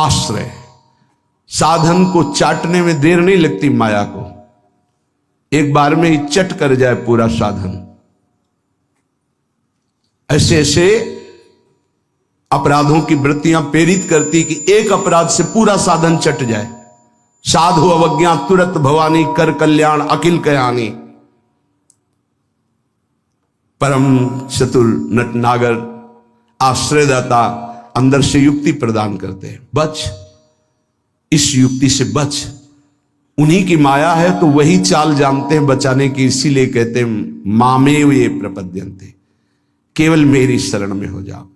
आश्रय। साधन को चाटने में देर नहीं लगती माया को, एक बार में ही चट कर जाए पूरा साधन। ऐसे ऐसे अपराधों की वृत्तियां प्रेरित करती कि एक अपराध से पूरा साधन चट जाए। साधु अवज्ञा तुरत भवानी, कर कल्याण अकिल कयानी। परम चतुर नटनागर आश्रयदाता अंदर से युक्ति प्रदान करते हैं, बच, इस युक्ति से बच। उन्हीं की माया है तो वही चाल जानते हैं बचाने की, इसीलिए कहते हैं मामेव ये प्रपद्यन्ते, केवल मेरी शरण में हो जाओ।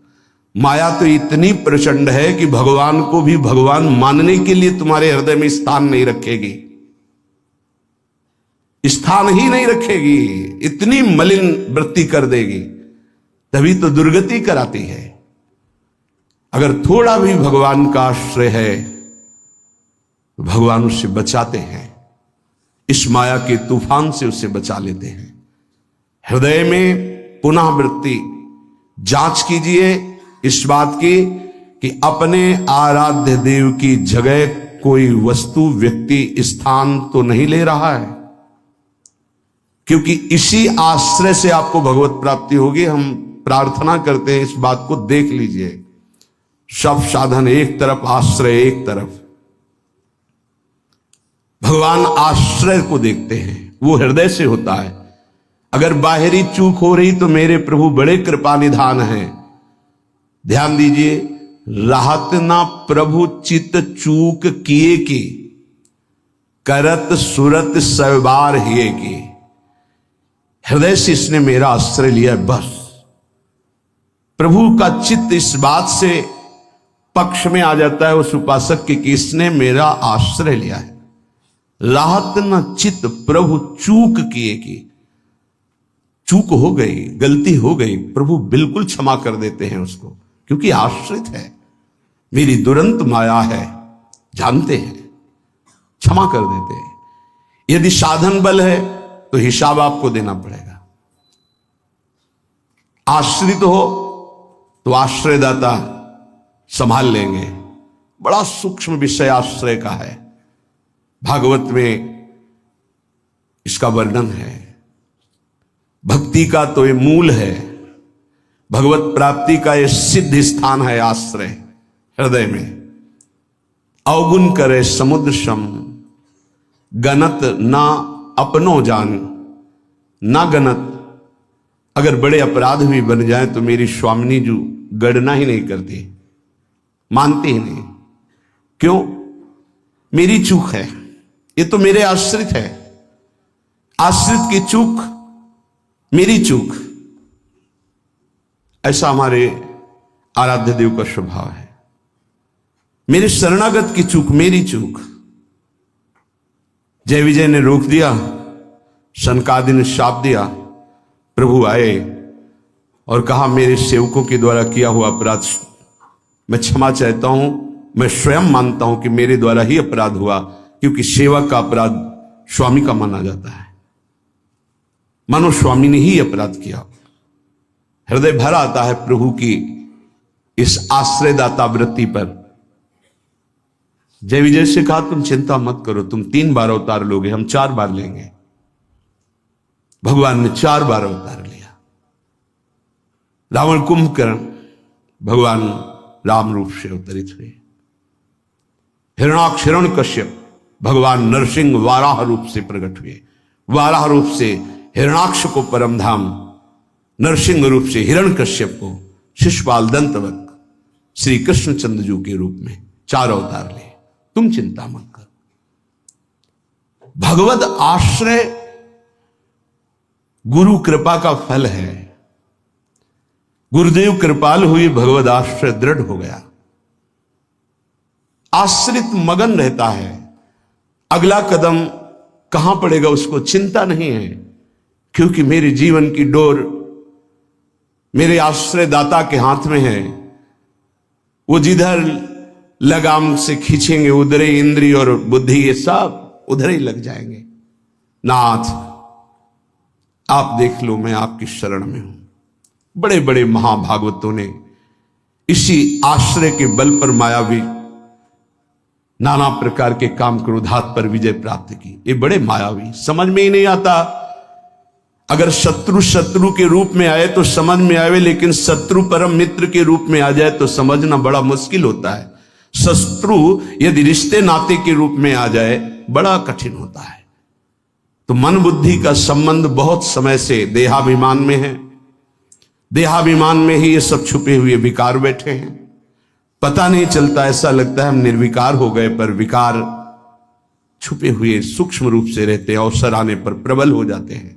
माया तो इतनी प्रचंड है कि भगवान को भी भगवान मानने के लिए तुम्हारे हृदय में स्थान नहीं रखेगी, स्थान ही नहीं रखेगी, इतनी मलिन वृत्ति कर देगी। तभी तो दुर्गति कराती है। अगर थोड़ा भी भगवान का आश्रय है तो भगवान उससे बचाते हैं, इस माया के तूफान से उससे बचा लेते हैं। हृदय में पुनः वृत्ति जांच कीजिए इस बात की कि अपने आराध्य देव की जगह कोई वस्तु व्यक्ति स्थान तो नहीं ले रहा है, क्योंकि इसी आश्रय से आपको भगवत प्राप्ति होगी। हम प्रार्थना करते हैं, इस बात को देख लीजिए। सब साधन एक तरफ, आश्रय एक तरफ। भगवान आश्रय को देखते हैं, वो हृदय से होता है। अगर बाहरी चूक हो रही तो मेरे प्रभु बड़े कृपा निधान हैं। ध्यान दीजिए, राहत ना प्रभु चित चूक किए की, करत सुरत सवार हिए की। हृदय से इसने मेरा आश्रय लिया, बस। प्रभु का चित्त इस बात से पक्ष में आ जाता है उस उपासक के कि इसने मेरा आश्रय लिया है। राहत न चित्त प्रभु चूक किए की, चूक हो गई, गलती हो गई, प्रभु बिल्कुल क्षमा कर देते हैं उसको, क्योंकि आश्रित है, मेरी दुरंत माया है, जानते हैं, क्षमा कर देते हैं। यदि साधन बल है तो हिसाब आपको देना पड़ेगा। आश्रित हो तो आश्रयदाता संभाल लेंगे। बड़ा सूक्ष्म विषय आश्रय का है, भागवत में इसका वर्णन है। भक्ति का तो ये मूल है, भगवत प्राप्ति का ये सिद्ध स्थान है आश्रय, हृदय में। अवगुण करे समुद्र सम, गणत ना अपनो जान, ना गणत। अगर बड़े अपराध भी बन जाए तो मेरी स्वामिनी जी गणना ही नहीं करती, मानती ही नहीं। क्यों? मेरी चूक है, ये तो मेरे आश्रित है। आश्रित की चूक मेरी चूक, ऐसा हमारे आराध्य देव का स्वभाव है। मेरे शरणागत की चूक मेरी चूक। जय विजय ने रोक दिया, सनकादि ने शाप दिया। प्रभु आए और कहा मेरे सेवकों के द्वारा किया हुआ अपराध मैं क्षमा चाहता हूं। मैं स्वयं मानता हूं कि मेरे द्वारा ही अपराध हुआ, क्योंकि सेवक का अपराध स्वामी का माना जाता है। मानो स्वामी ने ही अपराध किया। हृदय भर आता है प्रभु की इस आश्रयदाता वृत्ति पर। जय विजय से कहा तुम चिंता मत करो, तुम 3 बार अवतार लोगे, हम 4 बार लेंगे। भगवान ने 4 बार अवतार लिया। रावण कुंभकर्ण भगवान राम रूप से अवतरित हुए। हिरणाक्ष हिरण्यकश्यप भगवान नरसिंह वाराह रूप से प्रकट हुए। वाराह रूप से हिरणाक्ष को परमधाम, नरसिंह रूप से हिरण्यकश्यप को शिशुपाल दंतवत श्री कृष्णचंद्र जी के रूप में 4 अवतार लिए। तुम चिंता मत कर। भगवत आश्रय गुरु कृपा का फल है। गुरुदेव कृपाल हुई, भगवत आश्रय दृढ़ हो गया। आश्रित मगन रहता है, अगला कदम कहां पड़ेगा उसको चिंता नहीं है, क्योंकि मेरे जीवन की डोर मेरे आश्रय दाता के हाथ में है। वो जिधर लगाम से खींचेंगे उधर ही इंद्रिय और बुद्धि ये सब उधर ही लग जाएंगे। नाथ आप देख लो, मैं आपकी शरण में हूं। बड़े बड़े महाभागवतों ने इसी आश्रय के बल पर मायावी नाना प्रकार के काम क्रोधात पर विजय प्राप्त की। ये बड़े मायावी, समझ में ही नहीं आता। अगर शत्रु शत्रु के रूप में आए तो समझ में आवे, लेकिन शत्रु परम मित्र के रूप में आ जाए तो समझना बड़ा मुश्किल होता है। शत्रु यदि रिश्ते नाते के रूप में आ जाए बड़ा कठिन होता है। तो मन बुद्धि का संबंध बहुत समय से देहाभिमान में है। देहाभिमान में ही ये सब छुपे हुए विकार बैठे हैं, पता नहीं चलता। ऐसा लगता है हम निर्विकार हो गए, पर विकार छुपे हुए सूक्ष्म रूप से रहते हैं, अवसर आने पर प्रबल हो जाते हैं।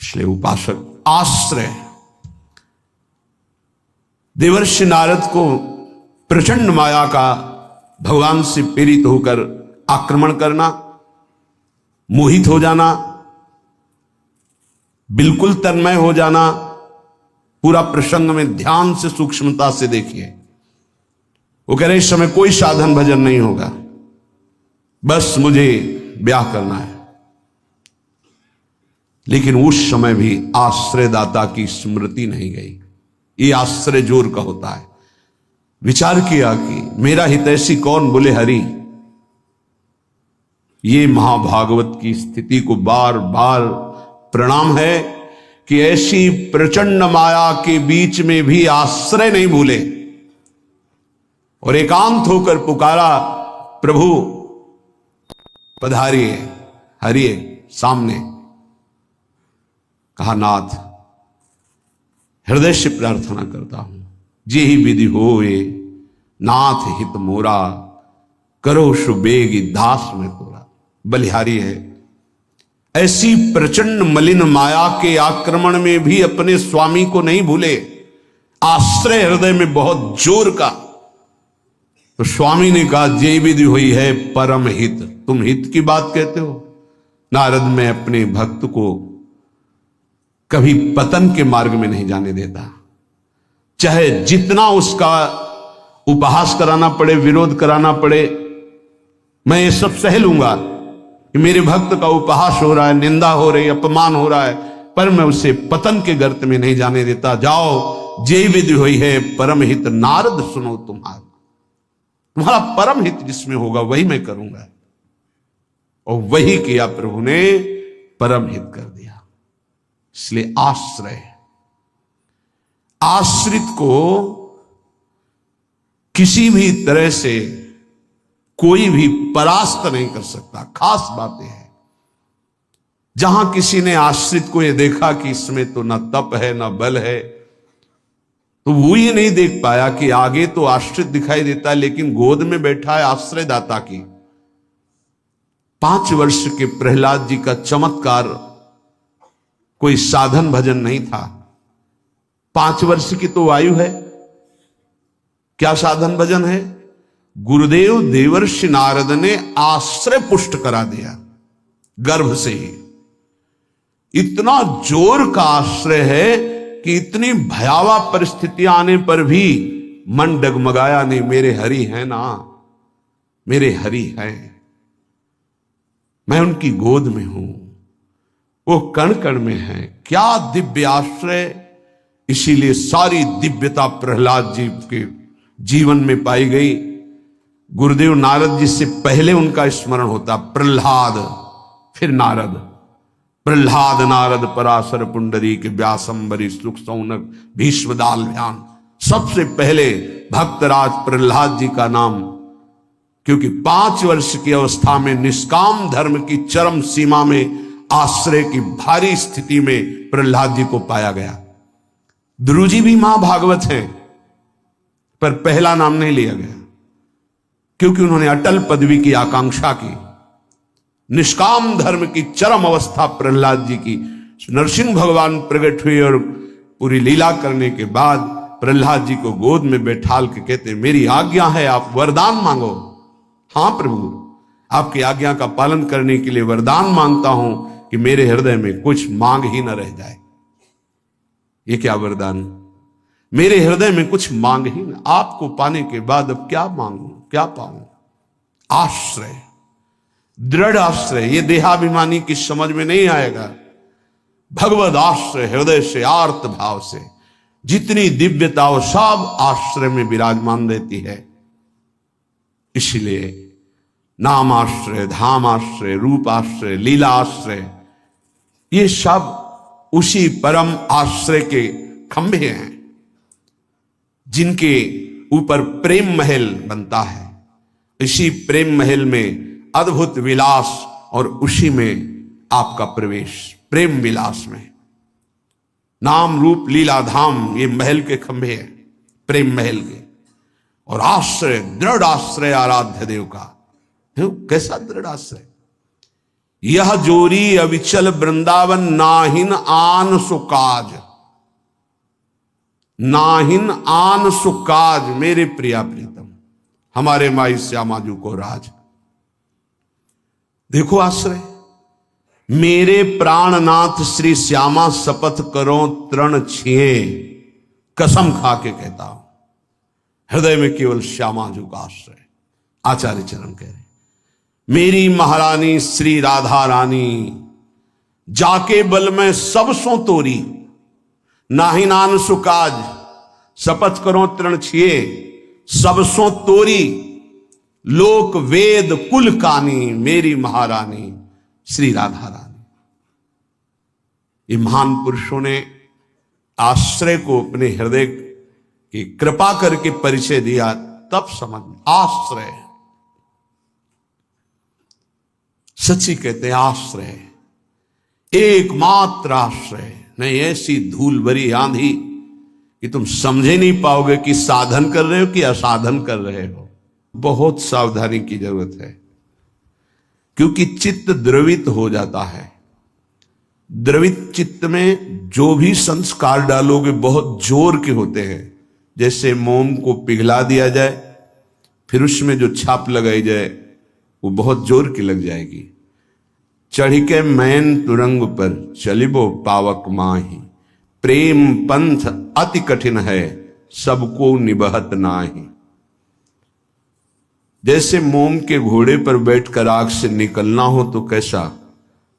इसलिए उपासक आश्रय, देवर्षि नारद को प्रचंड माया का भगवान से प्रेरित होकर आक्रमण करना, मोहित हो जाना, बिल्कुल तन्मय हो जाना। पूरा प्रसंग में ध्यान से सूक्ष्मता से देखिए। वो कह रहे इस समय कोई साधन भजन नहीं होगा, बस मुझे ब्याह करना है। लेकिन उस समय भी आश्रयदाता की स्मृति नहीं गई। ये आश्रय जोर का होता है। विचार किया कि मेरा हितैषी कौन, बोले हरि। ये महाभागवत की स्थिति को बार बार प्रणाम है कि ऐसी प्रचंड माया के बीच में भी आश्रय नहीं भूले और एकांत होकर पुकारा, प्रभु पधारिए, हरिए सामने। कहा नाथ हृदय से प्रार्थना करता हूं, जे ही विधि होए नाथ हित मोरा, करो सुबेगी दास में तोरा। बलिहारी है। ऐसी प्रचंड मलिन माया के आक्रमण में भी अपने स्वामी को नहीं भूले। आश्रय हृदय में बहुत जोर का। तो स्वामी ने कहा जे विधि हुई है परम हित। तुम हित की बात कहते हो? नारद, मैं अपने भक्त को कभी पतन के मार्ग में नहीं जाने देता। चाहे जितना उसका उपहास कराना पड़े, विरोध कराना पड़े, मैं ये सब सह लूंगा कि मेरे भक्त का उपहास हो रहा है, निंदा हो रही, अपमान हो रहा है, पर मैं उसे पतन के गर्त में नहीं जाने देता। जाओ, जे विधि हुई है परम हित, नारद सुनो तुम्हारा। तुम्हारा परम हित जिसमें होगा वही मैं करूंगा। और वही किया प्रभु ने, परम हित कर दिया। इसलिए आश्रय, आश्रित को किसी भी तरह से कोई भी परास्त नहीं कर सकता। खास बातें हैं। जहां किसी ने आश्रित को यह देखा कि इसमें तो ना तप है ना बल है, तो वो ये नहीं देख पाया कि आगे तो आश्रित दिखाई देता है लेकिन गोद में बैठा है आश्रयदाता की। 5 वर्ष के प्रहलाद जी का चमत्कार कोई साधन भजन नहीं था। 5 वर्ष की तो आयु है, क्या साधन भजन है? गुरुदेव देवर्षि नारद ने आश्रय पुष्ट करा दिया गर्भ से ही। इतना जोर का आश्रय है कि इतनी भयावह परिस्थितियां आने पर भी मन डगमगाया नहीं। मेरे हरि हैं ना, मेरे हरि हैं, मैं उनकी गोद में हूं, वो कण कण में है। क्या दिव्य आश्रय! इसीलिए सारी दिव्यता प्रहलाद जी के जीवन में पाई गई। गुरुदेव नारद जी से पहले उनका स्मरण होता प्रहलाद, फिर नारद। प्रहलाद नारद पराशर पुंडरीक व्यासंबरी सुख सौनक भीष्म दाल्भ्यान। सबसे पहले भक्तराज प्रहलाद जी का नाम, क्योंकि 5 वर्ष की अवस्था में निष्काम धर्म की चरम सीमा में आश्रय की भारी स्थिति में प्रहलाद जी को पाया गया। ध्रुव जी भी महाभागवत हैं, पर पहला नाम नहीं लिया गया क्योंकि उन्होंने अटल पदवी की आकांक्षा की। निष्काम धर्म की चरम अवस्था प्रहलाद जी की। नरसिंह भगवान प्रकट हुए और पूरी लीला करने के बाद प्रहलाद जी को गोद में बैठाल के कहते, मेरी आज्ञा है, आप वरदान मांगो। हां प्रभु, आपकी आज्ञा का पालन करने के लिए वरदान मांगता हूं कि मेरे हृदय में कुछ मांग ही न रह जाए। ये क्या वरदान? मेरे हृदय में कुछ मांग ही न, आपको पाने के बाद अब क्या मांगू, क्या पाऊं? आश्रय, दृढ़ आश्रय। ये देहाभिमानी की समझ में नहीं आएगा। भगवद आश्रय, हृदय से आर्त भाव से जितनी दिव्यता वो सब आश्रय में विराजमान रहती है। इसलिए नाम आश्रय, धाम आश्रय, रूप आश्रय, लीला आश्रय, ये सब उसी परम आश्रय के खंभे हैं जिनके ऊपर प्रेम महल बनता है। इसी प्रेम महल में अद्भुत विलास और उसी में आपका प्रवेश, प्रेम विलास में। नाम रूप लीला धाम ये महल के खंभे हैं, प्रेम महल के। और आश्रय, दृढ़ आश्रय आराध्य देव का। कैसा दृढ़ आश्रय? यह जोरी अविचल वृंदावन, नाहिन आन सुकाज, नाहिन आन सुकाज। मेरे प्रिया प्रीतम, हमारे माई श्यामाजू को राज। देखो आश्रय, मेरे प्राणनाथ श्री श्यामा शपथ करो तृण छिए, कसम खा के कहता हूं, हृदय में केवल श्यामाजू का आश्रय। आचार्य चरण कह रहे, मेरी महारानी श्री राधा रानी, जाके बल में सब सो तोरी, नाहि नान सुकाज, शपथ करो तृण छिए, सब सो तोरी, लोक वेद कुल कानी, मेरी महारानी श्री राधा रानी। ये महान पुरुषों ने आश्रय को अपने हृदय की कृपा करके परिचय दिया, तब समझ में। आश्रय सच्ची कहते हैं, आश्रय एकमात्र आश्रय। नहीं ऐसी धूल भरी आंधी कि तुम समझे नहीं पाओगे कि साधन कर रहे हो कि असाधन कर रहे हो। बहुत सावधानी की जरूरत है, क्योंकि चित्त द्रवित हो जाता है। द्रवित चित्त में जो भी संस्कार डालोगे बहुत जोर के होते हैं। जैसे मोम को पिघला दिया जाए, फिर उसमें जो छाप लगाई जाए वो बहुत जोर की लग जाएगी। चढ़ी के मैन तुरंग पर चलिबो पावक माही, प्रेम पंथ अति कठिन है, सबको निबहत नाही। जैसे मोम के घोड़े पर बैठकर आग से निकलना हो तो कैसा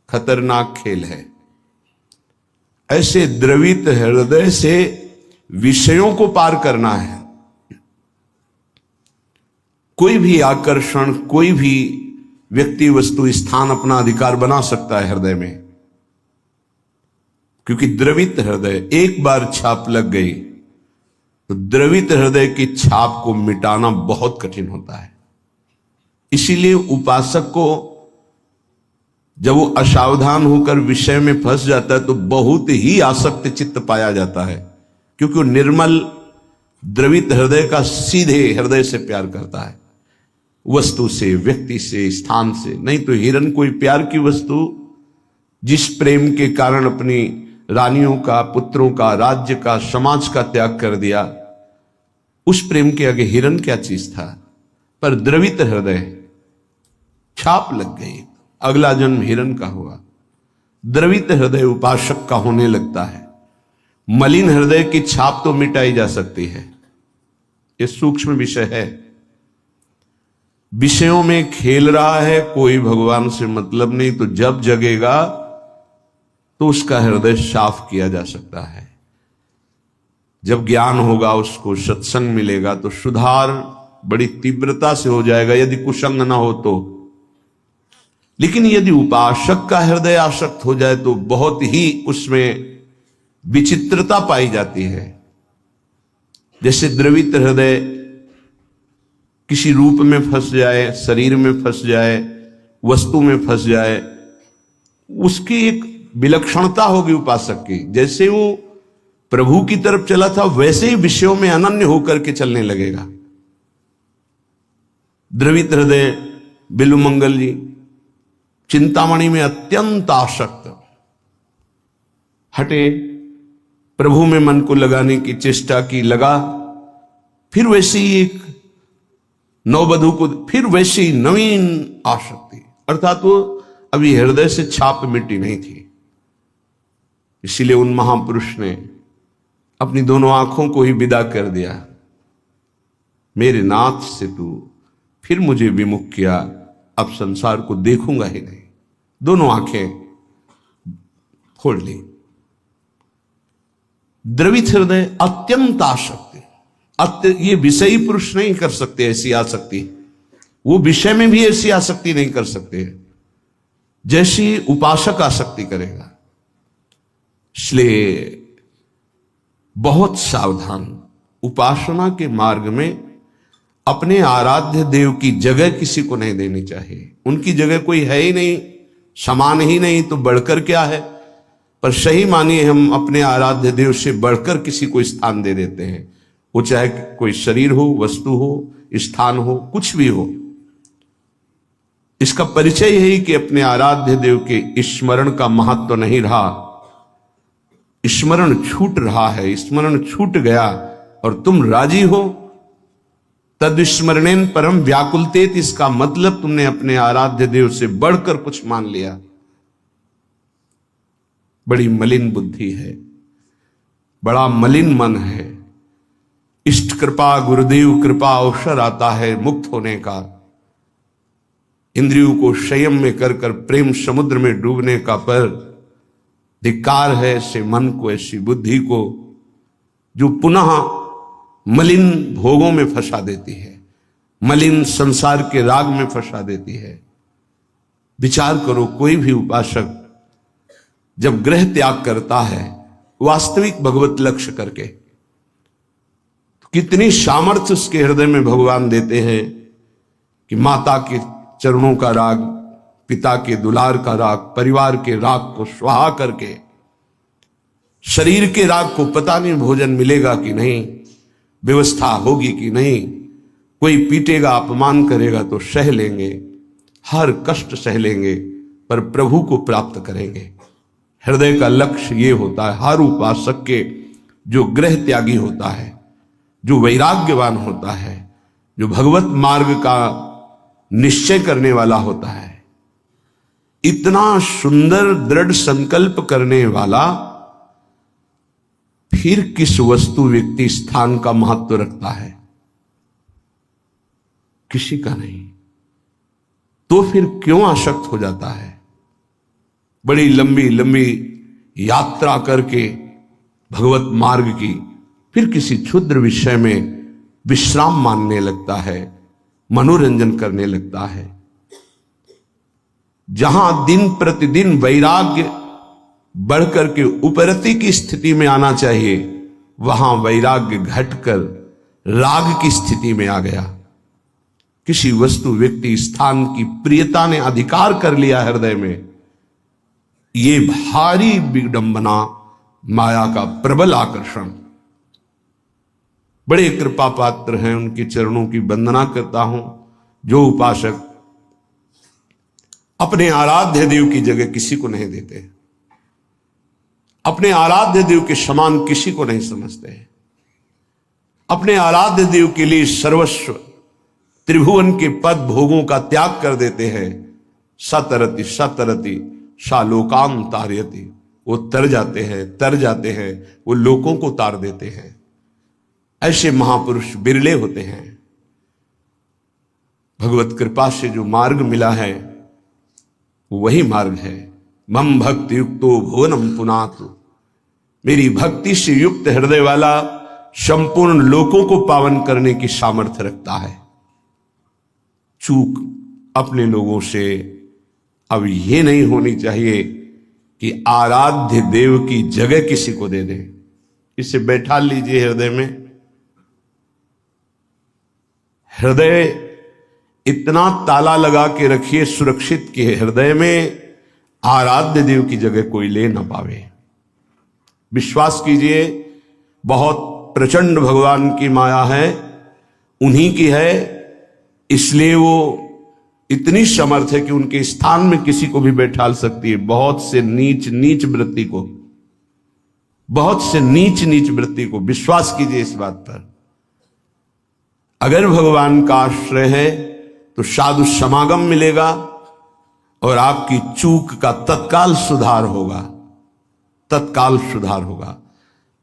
खतरनाक खेल है, ऐसे द्रवित हृदय से विषयों को पार करना है। कोई भी आकर्षण, कोई भी व्यक्ति वस्तु स्थान अपना अधिकार बना सकता है हृदय में, क्योंकि द्रवित हृदय, एक बार छाप लग गई तो द्रवित हृदय की छाप को मिटाना बहुत कठिन होता है। इसीलिए उपासक को जब वो असावधान होकर विषय में फंस जाता है तो बहुत ही आसक्त चित्त पाया जाता है, क्योंकि वो निर्मल द्रवित हृदय का सीधे हृदय से प्यार करता है, वस्तु से, व्यक्ति से, स्थान से। नहीं तो हिरण कोई प्यार की वस्तु जिस प्रेम के कारण अपनी रानियों का, पुत्रों का, राज्य का, समाज का त्याग कर दिया, उस प्रेम के आगे हिरण क्या चीज था। पर द्रवित हृदय, छाप लग गई, अगला जन्म हिरण का हुआ। द्रवित हृदय उपासक का होने लगता है। मलिन हृदय की छाप तो मिटाई जा सकती है, ये सूक्ष्म विषय है। विषयों में खेल रहा है, कोई भगवान से मतलब नहीं, तो जब जगेगा तो उसका हृदय साफ किया जा सकता है। जब ज्ञान होगा, उसको सत्संग मिलेगा तो सुधार बड़ी तीव्रता से हो जाएगा, यदि कुसंग ना हो तो। लेकिन यदि उपासक का हृदय आसक्त हो जाए तो बहुत ही उसमें विचित्रता पाई जाती है। जैसे द्रवित हृदय किसी रूप में फंस जाए, शरीर में फंस जाए, वस्तु में फंस जाए, उसकी एक विलक्षणता होगी उपासक की। जैसे वो प्रभु की तरफ चला था वैसे ही विषयों में अनन्य होकर के चलने लगेगा। द्रवित हृदय बिल्वमंगल जी चिंतामणि में अत्यंत आसक्त, हटे, प्रभु में मन को लगाने की चेष्टा की, लगा, फिर वैसे ही एक नववधू को, फिर वैसे ही नवीन आसक्ति, अर्थात वो अभी हृदय से छाप मिटी नहीं थी। इसीलिए उन महापुरुष ने अपनी दोनों आंखों को ही विदा कर दिया। मेरे नाथ से तू फिर मुझे विमुख किया, अब संसार को देखूंगा ही नहीं। दोनों आंखें फोड़ ली। द्रवित हृदय अत्यंत आसक्ति, ये विषयी पुरुष नहीं कर सकते ऐसी आसक्ति। वो विषय में भी ऐसी आसक्ति नहीं कर सकते जैसी उपासक आसक्ति करेगा। इसलिए बहुत सावधान, उपासना के मार्ग में अपने आराध्य देव की जगह किसी को नहीं देनी चाहिए। उनकी जगह कोई है ही नहीं, समान ही नहीं, तो बढ़कर क्या है। पर सही मानिए हम अपने आराध्य देव से बढ़कर किसी को स्थान दे देते हैं, वो चाहे कोई शरीर हो, वस्तु हो, स्थान हो, कुछ भी हो। इसका परिचय यही कि अपने आराध्य देव के स्मरण का महत्व नहीं रहा, स्मरण छूट रहा है, स्मरण छूट गया और तुम राजी हो। तद स्मरणेन परम व्याकुलतेत, इसका मतलब तुमने अपने आराध्य देव से बढ़कर कुछ मान लिया। बड़ी मलिन बुद्धि है, बड़ा मलिन मन है। इष्ट कृपा, गुरुदेव कृपा अवसर आता है मुक्त होने का, इंद्रियों को संयम में कर कर प्रेम समुद्र में डूबने का। पर धिक्कार है ऐसे मन को, ऐसी बुद्धि को जो पुनः मलिन भोगों में फंसा देती है, मलिन संसार के राग में फंसा देती है। विचार करो, कोई भी उपासक जब ग्रह त्याग करता है वास्तविक भगवत लक्ष्य करके, तो कितनी सामर्थ्य उसके हृदय में भगवान देते हैं कि माता के चरणों का राग, पिता के दुलार का राग, परिवार के राग को स्वाहा करके, शरीर के राग को पता नहीं भोजन मिलेगा कि नहीं, व्यवस्था होगी कि नहीं, कोई पीटेगा, अपमान करेगा तो सह लेंगे, हर कष्ट सह लेंगे, पर प्रभु को प्राप्त करेंगे। हृदय का लक्ष्य ये होता है हर उपासक के, जो ग्रह त्यागी होता है, जो वैराग्यवान होता है, जो भगवत मार्ग का निश्चय करने वाला होता है, इतना सुंदर दृढ़ संकल्प करने वाला, फिर किस वस्तु, व्यक्ति, स्थान का महत्व रखता है? किसी का नहीं। तो फिर क्यों आसक्त हो जाता है? बड़ी लंबी लंबी यात्रा करके भगवत मार्ग की, फिर किसी क्षुद्र विषय में विश्राम मानने लगता है, मनोरंजन करने लगता है। जहां दिन प्रतिदिन वैराग्य बढ़कर के उपरति की स्थिति में आना चाहिए, वहां वैराग्य घटकर राग की स्थिति में आ गया। किसी वस्तु, व्यक्ति, स्थान की प्रियता ने अधिकार कर लिया हृदय में। ये भारी विडंबना, माया का प्रबल आकर्षण। बड़े कृपा पात्र हैं, उनके चरणों की वंदना करता हूं जो उपासक अपने आराध्य देव की जगह किसी को नहीं देते, अपने आराध्य देव के समान किसी को नहीं समझते, अपने आराध्य देव के लिए सर्वस्व त्रिभुवन के पद भोगों का त्याग कर देते हैं। सतरति सतरति शालोकाम तारयति, वो तर जाते हैं, वो लोकों को तार देते हैं। ऐसे महापुरुष बिरले होते हैं। भगवत कृपा से जो मार्ग मिला है वो वही मार्ग है। मम भक्ति युक्तो भुवनम पुनातु, मेरी भक्ति से युक्त हृदय वाला संपूर्ण लोकों को पावन करने की सामर्थ्य रखता है। चूक अपने लोगों से अब ये नहीं होनी चाहिए कि आराध्य देव की जगह किसी को दे दें। इसे बैठा लीजिए हृदय में। हृदय इतना ताला लगा के रखिए सुरक्षित कि हृदय में आराध्य देव की जगह कोई ले ना पावे। विश्वास कीजिए, बहुत प्रचंड भगवान की माया है, उन्हीं की है, इसलिए वो इतनी समर्थ है कि उनके स्थान में किसी को भी बैठा सकती है। बहुत से नीच नीच वृत्ति को, बहुत से नीच नीच वृत्ति को, विश्वास कीजिए इस बात पर। अगर भगवान का आश्रय है तो साधु समागम मिलेगा और आपकी चूक का तत्काल सुधार होगा, तत्काल सुधार होगा।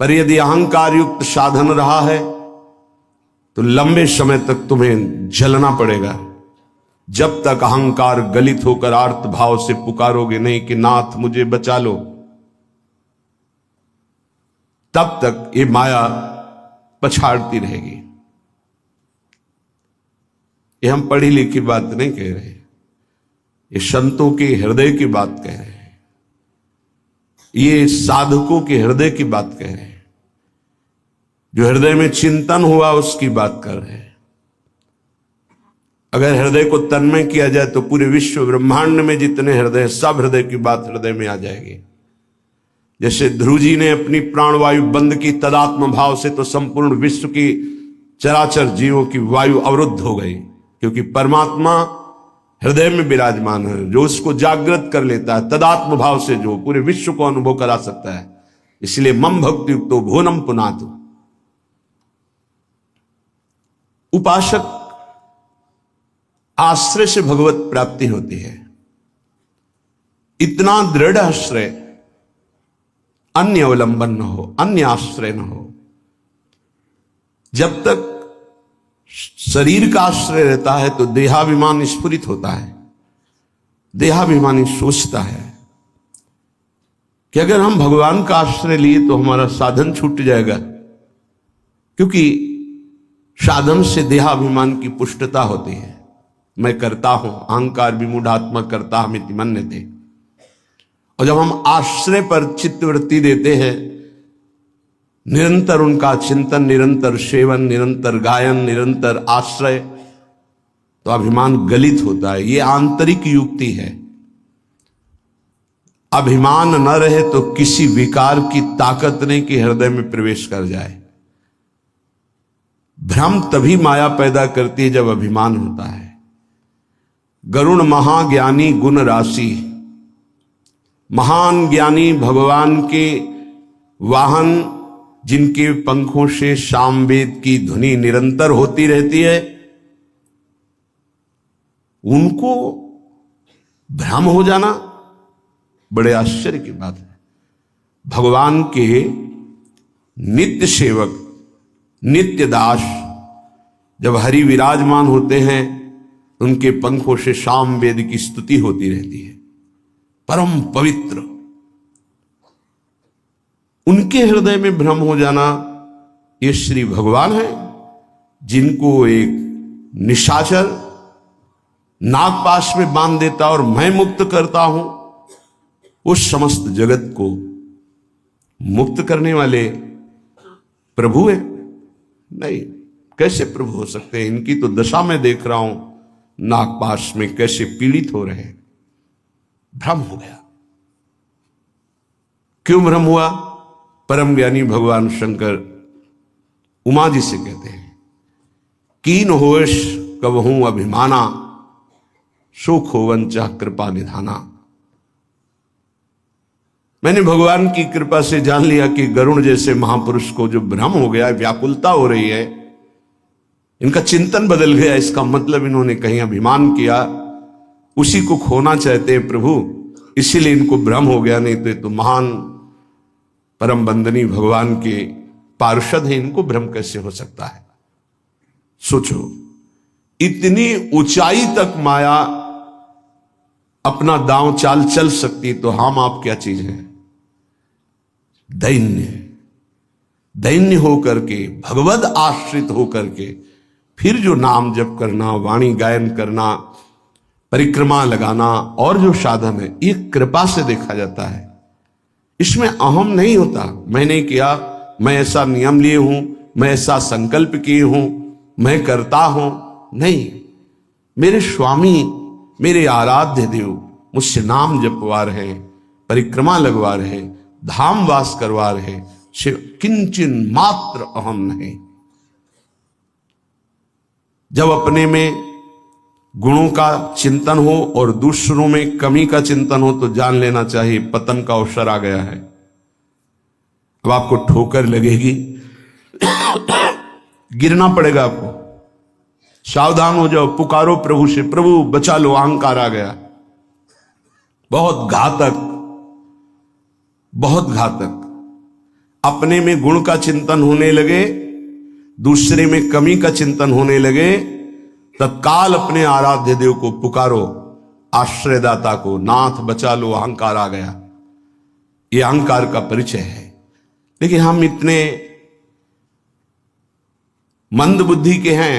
पर यदि अहंकार युक्त साधन रहा है तो लंबे समय तक तुम्हें जलना पड़ेगा। जब तक अहंकार गलित होकर आर्त भाव से पुकारोगे नहीं कि नाथ मुझे बचा लो, तब तक ये माया पछाड़ती रहेगी। ये हम पढ़ी लिखी बात नहीं कह रहे, ये संतों के हृदय की बात कह रहे हैं, ये साधकों के हृदय की बात कह रहे हैं, जो हृदय में चिंतन हुआ उसकी बात कर रहे हैं। अगर हृदय को तन्मय किया जाए तो पूरे विश्व ब्रह्मांड में जितने हृदय, सब हृदय की बात हृदय में आ जाएगी। जैसे ध्रुव जी ने अपनी प्राणवायु बंद की तदात्म भाव से, तो संपूर्ण विश्व की चराचर जीवों की वायु अवरुद्ध हो गई, क्योंकि परमात्मा हृदय में विराजमान है। जो उसको जागृत कर लेता है तदात्म भाव से, जो पूरे विश्व को अनुभव करा सकता है। इसलिए मम भक्ति युक्तो भुवनम पुनातु। उपासक आश्रय से भगवत प्राप्ति होती है। इतना दृढ़ आश्रय, अन्य अवलंबन न हो, अन्य आश्रय न हो। जब तक शरीर का आश्रय रहता है तो देहाभिमान स्फुरित होता है, देहाभिमानी सोचता है कि अगर हम भगवान का आश्रय लिए तो हमारा साधन छूट जाएगा, क्योंकि साधन से देहाभिमान की पुष्टता होती है। मैं करता हूं, अहंकार विमूढ़ात्मा करता हमिति मन्यते। और जब हम आश्रय पर चित्तवृत्ति देते हैं, निरंतर उनका चिंतन, निरंतर सेवन, निरंतर गायन, निरंतर आश्रय, तो अभिमान गलित होता है। ये आंतरिक युक्ति है। अभिमान न रहे तो किसी विकार की ताकत नहीं कि हृदय में प्रवेश कर जाए। भ्रम तभी माया पैदा करती है जब अभिमान होता है। गरुण महाज्ञानी गुण राशि, महान ज्ञानी भगवान के वाहन, जिनके पंखों से सामवेद की ध्वनि निरंतर होती रहती है, उनको भ्रम हो जाना बड़े आश्चर्य की बात है। भगवान के नित्य सेवक, नित्य दास जब हरि विराजमान होते हैं, उनके पंखों से सामवेद की स्तुति होती रहती है। परम पवित्र, उनके हृदय में भ्रम हो जाना, ये श्री भगवान है, जिनको एक निशाचर नागपाश में बांध देता और मैं मुक्त करता हूं, उस समस्त जगत को मुक्त करने वाले प्रभु है। नहीं, कैसे प्रभु हो सकते हैं? इनकी तो दशा में देख रहा हूं, नागपाश में कैसे पीड़ित हो रहे हैं। भ्रम हो गया। क्यों भ्रम हुआ? परम ज्ञानी भगवान शंकर उमा जी से कहते हैं, कीन होश कबहूं अभिमाना, सुख होवन चाह कृपा निधाना। मैंने भगवान की कृपा से जान लिया कि गरुण जैसे महापुरुष को जो भ्रम हो गया, व्याकुलता हो रही है, इनका चिंतन बदल गया। इसका मतलब इन्होंने कहीं अभिमान किया, उसी को खोना चाहते हैं प्रभु, इसीलिए इनको भ्रम हो गया। नहीं तो ये तो महान परम बंदनी भगवान के पार्षद हैं, इनको भ्रम कैसे हो सकता है? सोचो, इतनी ऊंचाई तक माया अपना दांव चाल चल सकती, तो हम आप क्या चीज हैं? दैन्य, दैन्य होकर के, भगवद आश्रित होकर के, फिर जो नाम जप करना, वाणी गायन करना, परिक्रमा लगाना और जो साधन है, ये कृपा से देखा जाता है। इसमें अहम नहीं होता, मैंने किया, मैं ऐसा नियम लिए हूं, मैं ऐसा संकल्प किए हूं, मैं करता हूं। नहीं, मेरे स्वामी, मेरे आराध्य देव मुझसे नाम जपवा रहे, परिक्रमा लगवा रहे, धाम वास करवा रहे, किंचन मात्र अहम नहीं। जब अपने में गुणों का चिंतन हो और दूसरों में कमी का चिंतन हो, तो जान लेना चाहिए पतन का अवसर आ गया है। अब आपको ठोकर लगेगी, गिरना पड़ेगा आपको। सावधान हो जाओ, पुकारो प्रभु से, प्रभु बचा लो, अहंकार आ गया। बहुत घातक, बहुत घातक। अपने में गुण का चिंतन होने लगे, दूसरे में कमी का चिंतन होने लगे, तत्काल अपने आराध्य देव को पुकारो, आश्रयदाता को, नाथ बचा लो, अहंकार आ गया। ये अहंकार का परिचय है। लेकिन हम इतने मंद बुद्धि के हैं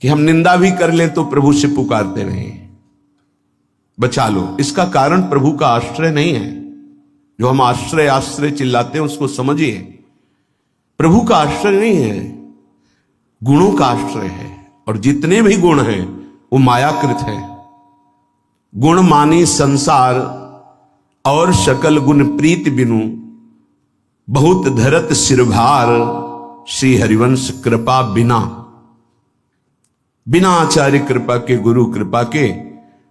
कि हम निंदा भी कर लें तो प्रभु से पुकारते रहें, बचा लो। इसका कारण प्रभु का आश्रय नहीं है। जो हम आश्रय आश्रय चिल्लाते हैं उसको समझिए, प्रभु का आश्रय नहीं है, गुणों का आश्रय है। और जितने भी गुण हैं वो मायाकृत है। गुण मानी संसार और सकल गुण प्रीत बिनु, बहुत धरत सिरभार, श्री हरिवंश कृपा बिना। बिना आचार्य कृपा के, गुरु कृपा के,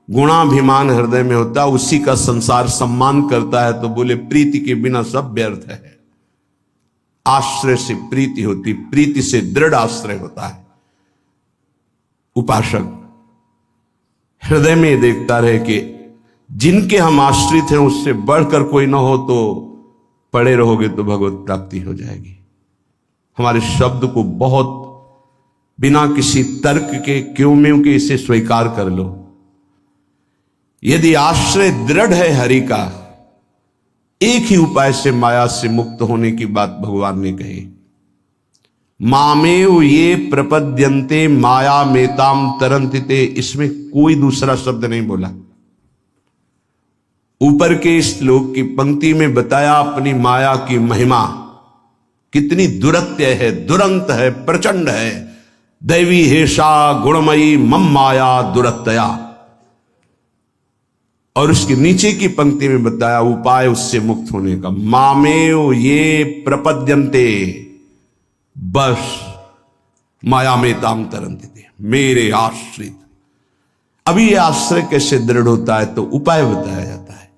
गुणाभिमान हृदय में होता, उसी का संसार सम्मान करता है। तो बोले प्रीति के बिना सब व्यर्थ है। आश्रय से प्रीति होती, प्रीति से दृढ़ आश्रय होता है। उपासक हृदय में देखता रहे कि जिनके हम आश्रित हैं उससे बढ़कर कोई ना हो, तो पड़े रहोगे तो भगवत प्राप्ति हो जाएगी। हमारे शब्द को बहुत बिना किसी तर्क के, क्यों में के, इसे स्वीकार कर लो। यदि आश्रय दृढ़ है हरि का, एक ही उपाय से माया से मुक्त होने की बात भगवान ने कही, मामेव ये प्रपद्यन्ते माया मेताम तरन्तिते। इसमें कोई दूसरा शब्द नहीं बोला। ऊपर के श्लोक की पंक्ति में बताया अपनी माया की महिमा कितनी दुरत्य है, दुरंत है, प्रचंड है। दैवी हेषा गुणमयी मम माया दुरत्या। और उसके नीचे की पंक्ति में बताया उपाय उससे मुक्त होने का, मामेव ये प्रपद्यन्ते, बस माया में ताम तरंती थे, मेरे आश्रित। अभी ये आश्रय कैसे दृढ़ होता है, तो उपाय बताया जाता है।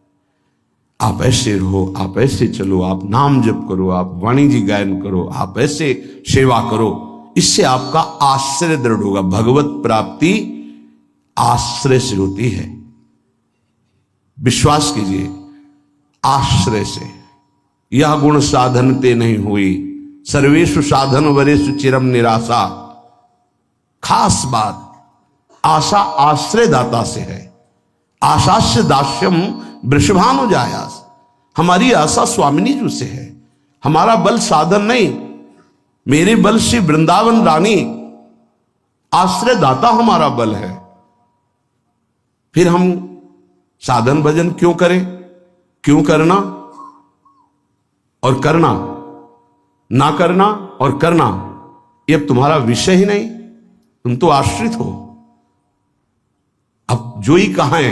आप ऐसे रहो, आप ऐसे चलो, आप नाम जप करो, आप वाणी जी गायन करो, आप ऐसे सेवा करो, इससे आपका आश्रय दृढ़ होगा। भगवत प्राप्ति आश्रय से होती है। विश्वास कीजिए, आश्रय से। यह गुण साधनते नहीं हुई, सर्वेषु साधन वरेषु चिरम निराशा। खास बात, आशा आश्रय दाता से है। आशा से दास्यम वृषभानु जायास। हमारी आशा स्वामिनी जी से है। हमारा बल साधन नहीं, मेरे बल से वृंदावन रानी, आश्रय दाता हमारा बल है। फिर हम साधन भजन क्यों करें? क्यों करना और करना, ना करना और करना, ये अब तुम्हारा विषय ही नहीं। तुम तो आश्रित हो। अब जो ही कहा है,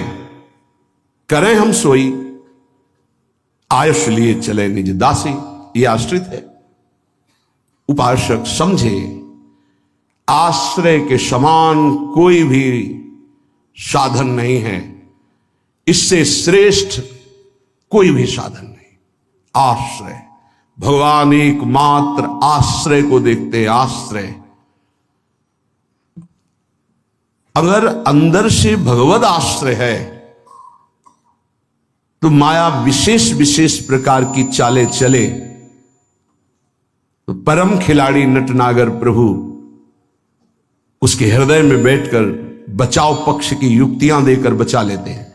करें हम सोई, आयुष लिए चले निज दासी, ये आश्रित है। उपासक समझे, आश्रय के समान कोई भी साधन नहीं है। इससे श्रेष्ठ कोई भी साधन नहीं। आश्रय, भगवान एकमात्र आश्रय को देखते हैं। आश्रय, अगर अंदर से भगवद आश्रय है तो माया विशेष विशेष प्रकार की चालें चले तो परम खिलाड़ी नटनागर प्रभु उसके हृदय में बैठकर बचाव पक्ष की युक्तियां देकर बचा लेते हैं।